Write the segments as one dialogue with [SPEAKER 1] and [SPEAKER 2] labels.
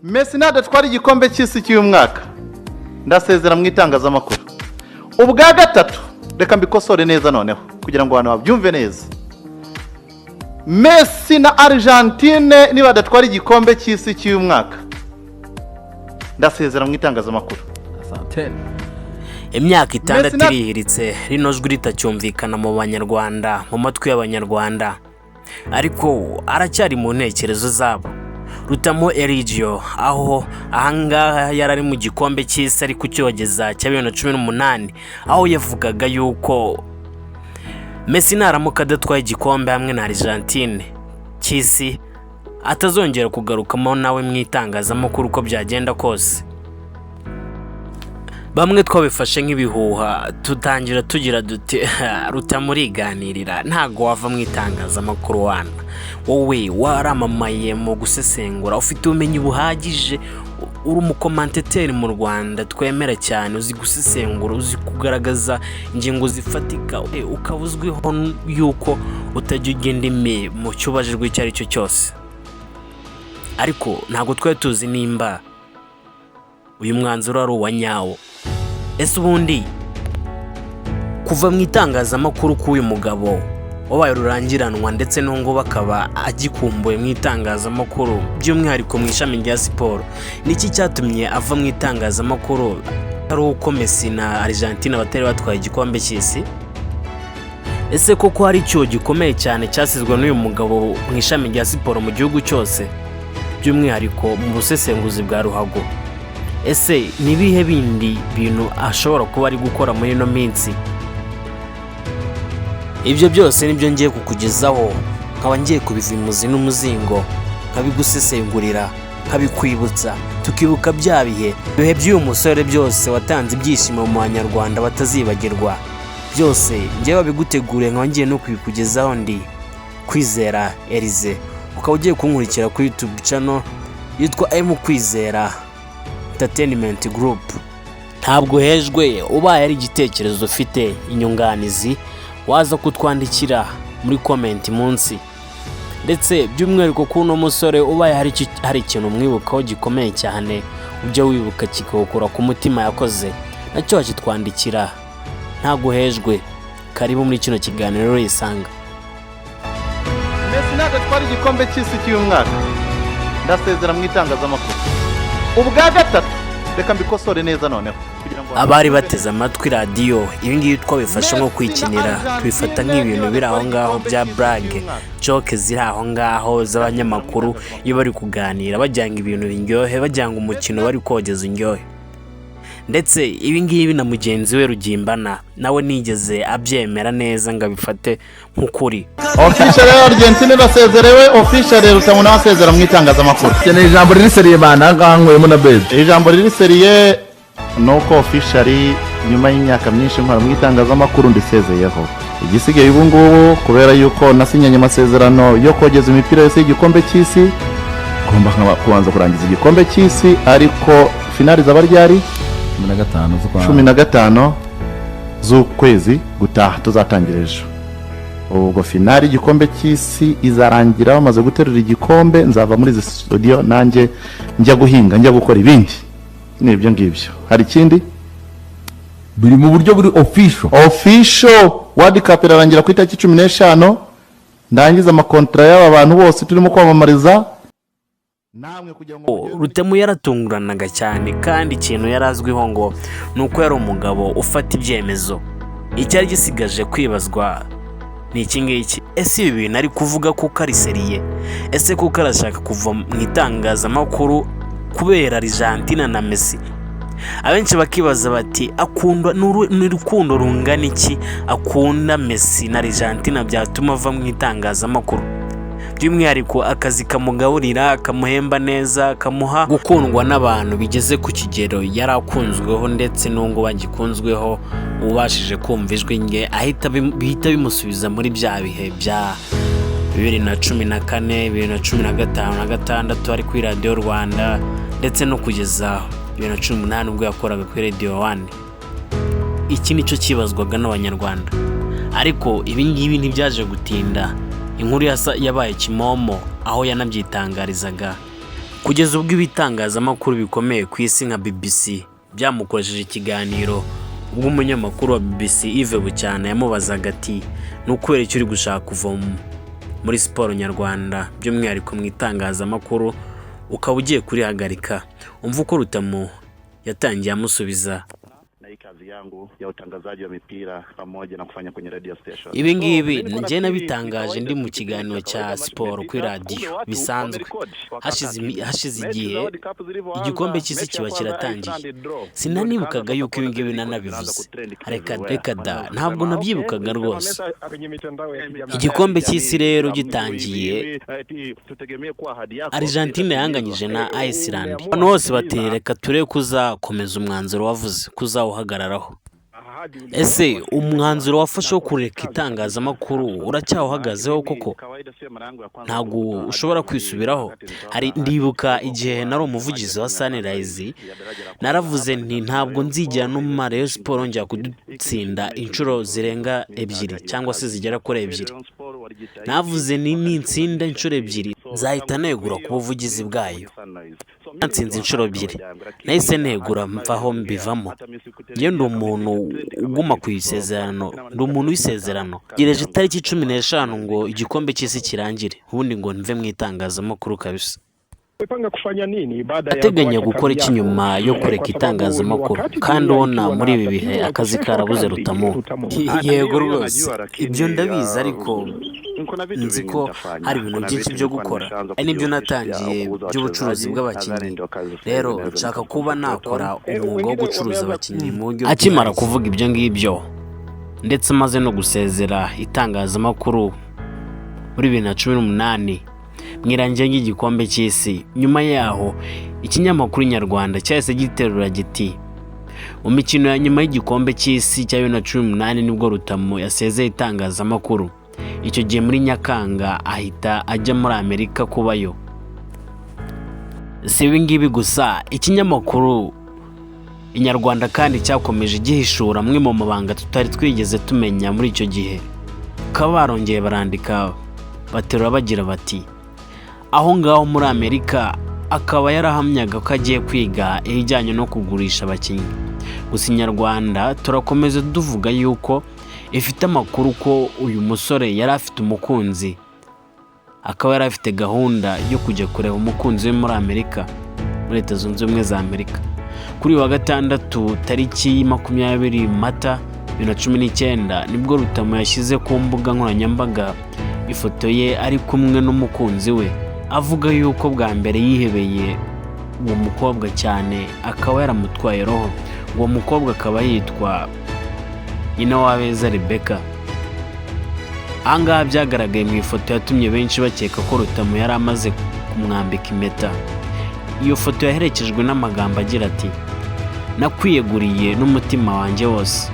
[SPEAKER 1] Messi nadatwara igikombe cy'isi cy'uyu mwaka ndasezera mu itangazamakuru. Ubwa gatatu reka mbikosore neza noneho kugira ngo abantu babyumve neza. Messi na Argentine niba datwara igikombe cy'isi cy'uyu mwaka ndasezera mu itangazamakuru.
[SPEAKER 2] Imyaka 6 irihiritse rino jwi ritacyumvikana mu banyarwanda, mu matwi y'abanyarwanda, ariko aracyari mu ntekerezo zabo. Rutamu Eligio aho ahangaha yarari mu gikombe cy'isi ari kucyogeza cya 2018, aho yavugaga yuko Messi naramuka adatwaye igikombe hamwe na Argentine cy'isi atazongera kugarukamo nawe mu itangazamakuru uko byagenda kose. Bamwe twabifashe nk'ibihuha, tutangira tugira duti rutamuriganirira ntago wava mu itangazamakuru wana. Wowe waramamaye mu gusesengura, ufite ubumenyi buhagije, uri umukomanteteri mu Rwanda twemera cyane, uzi gusesengura, uzi kugaragaza ingingo zifatika, ukabuzwiho yuko utajya ugenda ime mu cyubajijwe icyo ari cyo cyose. Ariko ntago twe tuzi nimba uyu mwanzuro ari uwa nyawo. Ese ubundi kuva mu itangazamakuru k'uyu mugabo wabaye rurangiranwa ndetse n'ungo bakaba agikumbuye mu itangazamakuru by'umwihariko mu ishami rya siporo, niki cyatumye ava mu itangazamakuru ari uko Messi na Argentine batari batwaye igikombe cy'isi? Ese koko hari cyo gikomeye cyane cyasizwe n'uyu mugabo mu ishami rya siporo mu gihugu cyose, by'umwihariko mu busesenguzi bwa ruhago? Ese nibihe bindi bintu ashobora kuba ari gukora muri no minsi? Ibyo byose nibyo ngiye kukugezaho, nkaba ngiye kubivimuzi n'umuzingo, nkabigusesengurira, nkabikwibutsa, tukibuka bya bihe by'uyu musore byose watanze ibyishimo mu banyarwanda batazibagirwa. Byose ngiye babiguteguriye, nkaba ngiye no kubikugezaho. Ndi Kwizera Elize, ukaba ugiye kunkurikira kuri YouTube channel yitwa M Kwizera Entertainment Group. Ntabwo hejwe, ubaye ari igitekerezo ufite inyunganizi waza kutwandikira muri comment munsi. Ndetse by'umwihariko kuno musore ubaye hari ikintu mwibukaho gikomeye cyane ujya wibuka kikokora ku mutima yakoze, nacyo wakitwandikira. Ntabwo hejwe, karibu muri kino kiganiro risanga.
[SPEAKER 1] Messi nadatwara igikombe cy'isi cy'uyu mwaka ndasezera mu itangazamakuru. Ubwa gatatu reka mbikosore neza noneho kugira ngo
[SPEAKER 2] abari bateze amatwi radio ibi ngibi twabifasha nko kwikinira, twifata nk'ibintu biri aho ngaho bya brag joke ziri aho ngaho z'abanyamakuru iyo bari kuganira bajyanga ibintu biryohe, bajyanga umukino bari kogeza indyohe. Ndetse ibi ngibi na mugenzi we Rugimbana nawe nigeze abyemera neza ngabifate nk'ukuri.
[SPEAKER 1] Official Argentine basezerewe, official Rutamu nasezera mu itangazamakuru.
[SPEAKER 3] Cyane ijambo riri seriye bana nkankwemo na beze.
[SPEAKER 1] Ijambo riri seriye nuko official nyuma y'imyaka myinshi nkora mu itangazamakuru ndisezeyeho. Igisigaye ubu ngubu kubera yuko nasinyanye amasezerano yo kogeza imipira yose y'igikombe cy'isi, ngomba kubanza kurangiza igikombe cy'isi, ariko finali z'abaryari 15 z'ukwezi gutaha tuzatangira ejo. Ubwo finali igikombe cy'isi izarangira bamaze guterura igikombe, nzava muri izi studio nanjye njya guhinga, njya gukora ibindi. Nibyo ngibyo. Hari ikindi
[SPEAKER 3] biri mu buryo buri
[SPEAKER 1] official World Cup irarangira ku itariki 15, ndangiza amakontra y'aba bantu bose turimo kwamamariza.
[SPEAKER 2] Namwe kugira ngo Rutamu yaratunguranaga cyane, kandi ikintu yarazwiho ngo nuko yari umugabo ufata ibyemezo. Icyari gisigaje kwibazwa ni iki ngiki: ese ibi bintu ari kuvuga kuko ari seriye? Ese kuko arashaka kuva mu itangazamakuru kubera Argentine na Messi? Abenshi bakibaza bati akunda n'urukundo rungana iki akunda Messi na Argentine byatuma ava mu itangazamakuru? By'umwihariko akazi kamugaburira, kamuhemba neza, kamuha gukundwa n'abantu bigeze ku kigero yarakunzweho, ndetse n'ungo bagikunzweho ubashije kumva ijwi nge ahita bimusubiza muri bya bihe bya 2014, 2015 na gatandatu ari kuri Radio Rwanda, ndetse no kugeza 2018 ubwo yakoraga kuri Radio 1. Iki nicyo kibazwaga n'abanyarwanda, ariko ibi ngibi ntibyaje gutinda. Inkuru yabaye kimomo aho yanabyitangarizaga kugeza ubwo ibitangazamakuru bikomeye ku isi nka BBC byamukoresheje ikiganiro ubwo umunyamakuru wa BBC Yves Bucyana yamubazaga ati ni ukubera icyo uri gushaka kuva muri siporo nyarwanda by'umwihariko mu itangazamakuru ukaba ugiye kurihagarika. Umva uko Rutamu yatangiye amusubiza.
[SPEAKER 1] Kazi yangu ya utangazaji wa mipira pamoja na kufanya kwenye radio station.
[SPEAKER 2] Ibi ngibi njye nabitangaje ndi mu kiganiro cya siporo kuri radio bisanzwe. Hashize igihe igikombe cy'isi kiba kiratangiye. Sinanibukaga yuko ibi ngibi nanabivuze. Reka da, ntabwo nabyibukaga rwose. Igikombe cy'isi rero gitangiye, Argentine yanganyije na Iceland. Hano hose batereka ture kuzakomeza umwanzuro wavuze kuzawuhagararaho. Ese umwanzuro wafashe wo kureka itangazamakuru uracyawuhagazeho koko? Ntabwo ushobora kwisubiraho. Ndibuka igihe nari umuvugizi wa Sunrise naravuze nti ntabwo nzigera no mu Rayon Sport njya kudutsinda inshuro zirenga ebyiri cyangwa se zigera kuri ebyiri. Navuze ni nitsinda inshuro ebyiri nzahita negura ku buvugizi bwayo. Natsinze inshuro ebyiri nahise negura mvaho mbivamo. Njye ndi umuntu uguma ku isezerano, ndi umuntu w'isezerano. Gireje itariki 15 ngo igikombe cy'isi kirangire ubundi ngo nve mu itangazamakuru kabisa. Ateganya gukora iki nyuma yo kureka itangazamakuru kandi ubona muri ibi bihe akazi karabuze Rutamu? Yego rwose ibyo ndabizi, ariko nzi ko hari ibintu byinshi byo gukora. Nibyo natangiye by'ubucuruzi bw'abakinnyi, rero nshaka kuba nakora umwuga wo gucuruza abakinnyi mu buryo. Akimara kuvuga ibyo ngibyo ndetse amaze no gusezera itangazamakuru muri 2018 mwirangiye ry'igikombe cy'isi, nyuma yaho ikinyamakuru Nyarwanda cyahise giterura giti mu mikino ya nyuma y'igikombe cy'isi cya 2018 nibwo Rutamu yasezeye itangazamakuru. Icyo gihe muri Nyakanga ahita ajya muri Amerika kubayo. Si ibi ngibi gusa, ikinyamakuru Inyarwanda kandi cyakomeje gihishura amwe mu mabanga tutari twigeze tumenya muri icyo gihe. Bakaba barongeye barandika baterura bagira bati aho ngaho muri Amerika akaba yarahamyaga ko agiye kwiga ibijyanye no kugurisha abakinnyi. Gusa Inyarwanda turakomeza tuvuga yuko ifite amakuru ko uyu musore yari afite umukunzi, akaba yari afite gahunda yo kujya kureba umukunzi we muri Amerika, muri Leta Zunze Ubumwe za Amerika. Kuri wa gatandatu tariki 20 Mata 2019 nibwo Rutamu yashyize ku mbuga nkoranyambaga ifoto ye ari kumwe n'umukunzi we, avuga yuko bwa mbere yihebeye uwo mukobwa cyane, akaba yaramutwaye roho. Uwo mukobwa akaba yitwa Nyinawabeza Rebecca. Ahangaha byagaragaye mu ifoto yatumye benshi bakeka ko Rutamu yari amaze kumwambika impeta. Iyo foto yaherekejwe n'amagambo agira ati nakwiyeguriye n'umutima wanjye wose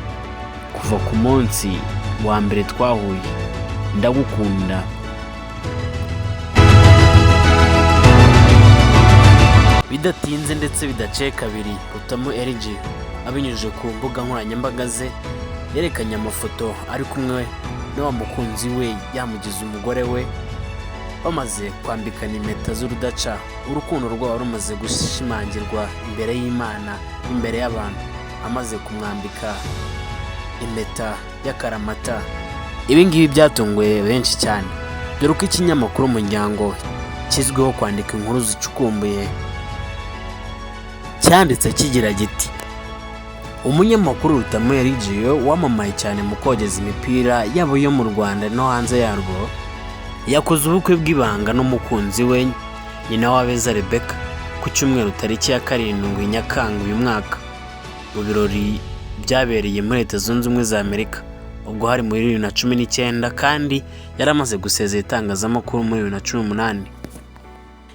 [SPEAKER 2] kuva ku munsi wa mbere twahuye, ndagukunda. Bidatinze ndetse bidaciye kabiri, Rutamu RG abinyujije ku mbuga nkoranyambaga ze yerekanye amafoto ari kumwe n'uwa mukunzi we yamugize umugore we, bamaze kwambikana impeta z'urudaca. Urukundo rwabo rumaze gushimangirwa imbere y'Imana, imbere y'abantu, amaze kumwambika impeta y'akaramata. Ibi ngibi byatunguye benshi cyane, dore ko ikinyamakuru Umuryango kizwiho kwandika inkuru zicukumbuye cyanditse kigira giti umunyamakuru Rutamu RG wamamaye cyane mu kogeza imipira yabo yo mu Rwanda no hanze yarwo yakoze ubukwe bw'ibanga n'umukunzi we Nyinawabeza Rebecca ku cyumweru tariki ya 7 Nyakanga uyu mwaka mu birori byabereye muri Leta Zunze Ubumwe za Amerika, ubwo hari muri 2019 kandi yaramaze gusezera itangazamakuru muri 2018.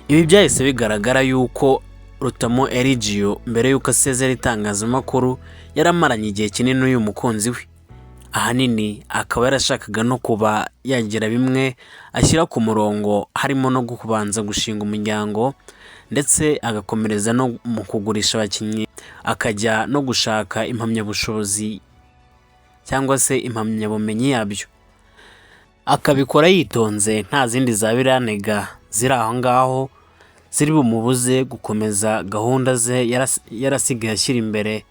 [SPEAKER 2] Ibi byahise bigaragara yuko Rutamu RG mbere yuko asezera itangazamakuru yaramaranye igihe kinini n'uyu mukunzi we. Ahanini akaba yarashakaga no kuba yagira bimwe ashyira ku murongo, harimo no kubanza gushinga umuryango ndetse agakomereza no mu kugurisha abakinnyi, akajya no gushaka impamyabushobozi cyangwa se impamyabumenyi yabyo. Akabikora yitonze nta zindi zabiranega ziri aho ngaho ziri bumubuze gukomeza gahunda ze yarasigaye ashyira imbere.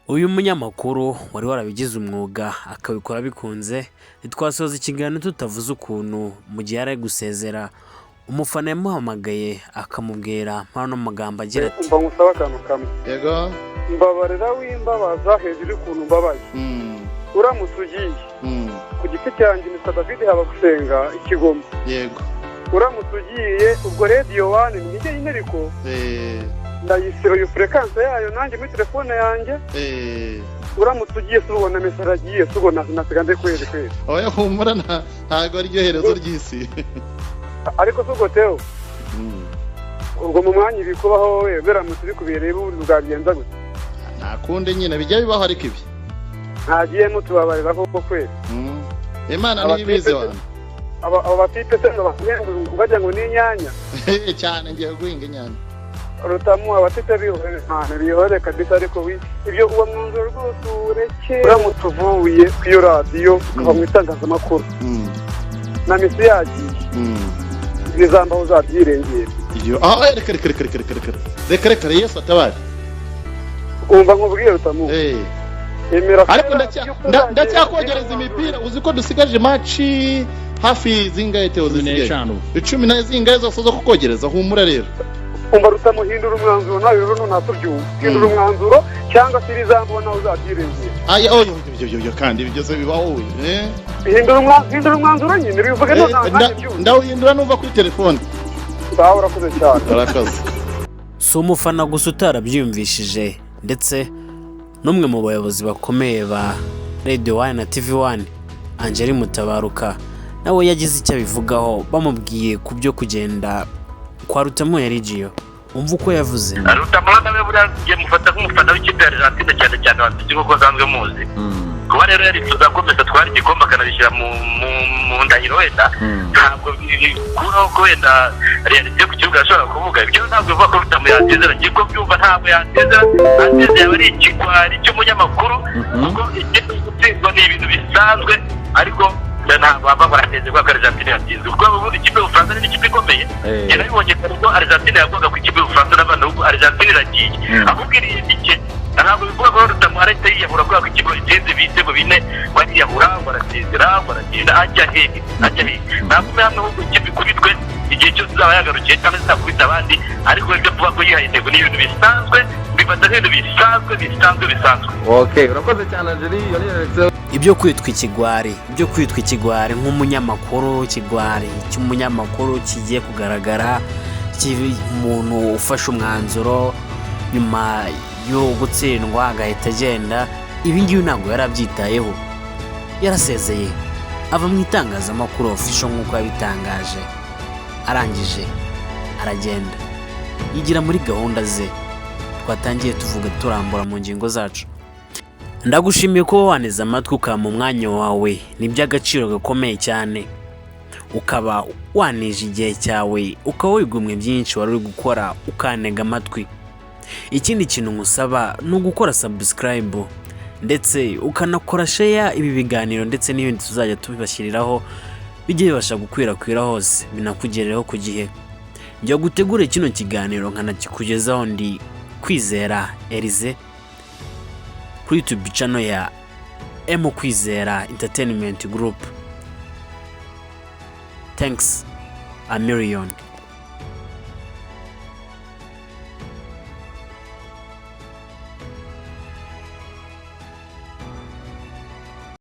[SPEAKER 2] Uyu munyamakuru wari warabigize umwuga akabikora bikunze, ntitwasoza ikiganiro tutavuze ukuntu mu gihe yari gusezera umufana yamuhamagaye akamubwira mpano magambo agira ati
[SPEAKER 4] umva ngusaba akantu kamwe.
[SPEAKER 1] Yego.
[SPEAKER 4] Mbabarira wimbabaza hejuru y'ukuntu mbabaye. Uramutse ugiye ku giti cyanjye ni David Habagusenga Ikigoma.
[SPEAKER 1] Yego.
[SPEAKER 4] Uramutse ugiye ubwo Radio 1 nijye nyine ariko ndayisiro yo frequency yayo nanjye muri telefone yanjye. Uramutse ugiye subona message agiye subona nasigande kwezi.
[SPEAKER 1] Oya humura ntago ari ryo herezo ry'isi.
[SPEAKER 4] Ariko sugoteo ubwo mu mwanya ibikubaho wewe biramutse bikubereye ubu bwagenza gute?
[SPEAKER 1] Nakunde nyine bijya bibaho ariko ibi
[SPEAKER 4] ntagiye mutubabarira koko kwezi.
[SPEAKER 1] Imana nibize wana
[SPEAKER 4] aba batipe se bajya ngo ni inyanya
[SPEAKER 1] cyane ngiye guhinga inyanya.
[SPEAKER 4] Rutamu abatipe bihore kabisa ariko ibyo uwo mwanzuro rwose ureke. Uramutse uvuye ku iyo radiyo ukava mu itangazamakuru na misi yagiye bizambaho uzabyirengera. Reka Yesu atabare. Umva nkubwiye Rutamu
[SPEAKER 1] ariko ndacyakogereza imipira uzi ko dusigaje maci hafi zingahe Theo zisigaye 10 zingahe zose zo kukogereza humura rero.
[SPEAKER 4] Umva Rutamu hindura umwanzuro nawe rero ntatubyumva. Hindura umwanzuro cyangwa se bizambona uzabyirengera.
[SPEAKER 1] Aya oyo kandi bigeze bibaho
[SPEAKER 4] hindura umwanzuro nyine bivuge
[SPEAKER 1] ndawuhindura numva kuri telefone.
[SPEAKER 4] Urakoze cyane.
[SPEAKER 1] Urakoze.
[SPEAKER 2] Si umufana gusa utarabyiyumvishije ndetse n'umwe mu bayobozi bakomeye ba Radio 1 na TV1 Angeli Mutabaruka nawe yagize icyo abivugaho bamubwiye ku byo kugenda kwa Rutamu Yarigiyo. Umva uko yavuze.
[SPEAKER 5] Rutamu nawe buriya mufata nk'umufana w'ikipe ya Argentine cyane wafite uko zanzwe muzi. Kuba rero yarifuza ko Messi atwara igikombe akanabishyira mu ndahiro wenda ntabwo bikuraho ko wenda realite ku kibuga ashobora kuvuga ibyo ntabwo bivuga ko Rutamu yatezera ngiye ko byumva ntabwo yatezera yaba ari ikigwari cy'umunyamakuru kuko igiye gutsindwa ni ibintu bisanzwe ariko ntabwo baba barateze ko Argentine yatsinze kuko ubundi ikipe y'Ubufaransa ni ikipe ikomeye cyane bibonye ko Argentine yavuga ku ikipe y'Ubufaransa n'abana ubu Argentine iragiye ahubwo iriye bike ntabwo bivuga ko Rutamu arahita yiyahura kubera ko ikigo gitsinze ibitego bine bariyahura barasezera baragenda ajya hehe ntabwo hamwe ahubwo ikipe ikubitwe igihe cyose uzaba yagarukiye cyangwa zizakubita abandi ariko ibyo kuvuga ko yihaye intego ni ibintu bisanzwe bifata nk'ibintu bisanzwe.
[SPEAKER 3] Okay, urakoze cyane Angeli.
[SPEAKER 2] Ibyo kwitwa ikigwari nk'umunyamakuru, ikigwari cy'umunyamakuru kigiye kugaragara umuntu ufashe umwanzuro nyuma yo gutsindwa agahita agenda. Ibi ngibi ntabwo yarabyitayeho, yarasezeye ava mu itangazamakuru official nk'uko yabitangaje, arangije aragenda yigira muri gahunda ze twatangiye tuvuga turambura mu ngingo zacu. Ndagushimiye ko waneze amatwi ukaba mu mwanya wawe, ni by'agaciro gakomeye cyane ukaba wanije igihe cyawe ukaba wigumwe byinshi wari uri gukora ukanega amatwi. Ikindi kintu ngusaba ni ugukora subscribe ndetse ukanakora share ibi biganiro ndetse n'ibindi tuzajya tubibashyiriraho bijye bibasha gukwirakwira hose binakugereho ku gihe. Njya gutegura kino kiganiro nkanakikugezaho ndi Kwizera Elize kuri YouTube channel ya Kwizera Entertainment Group. Thanks a million.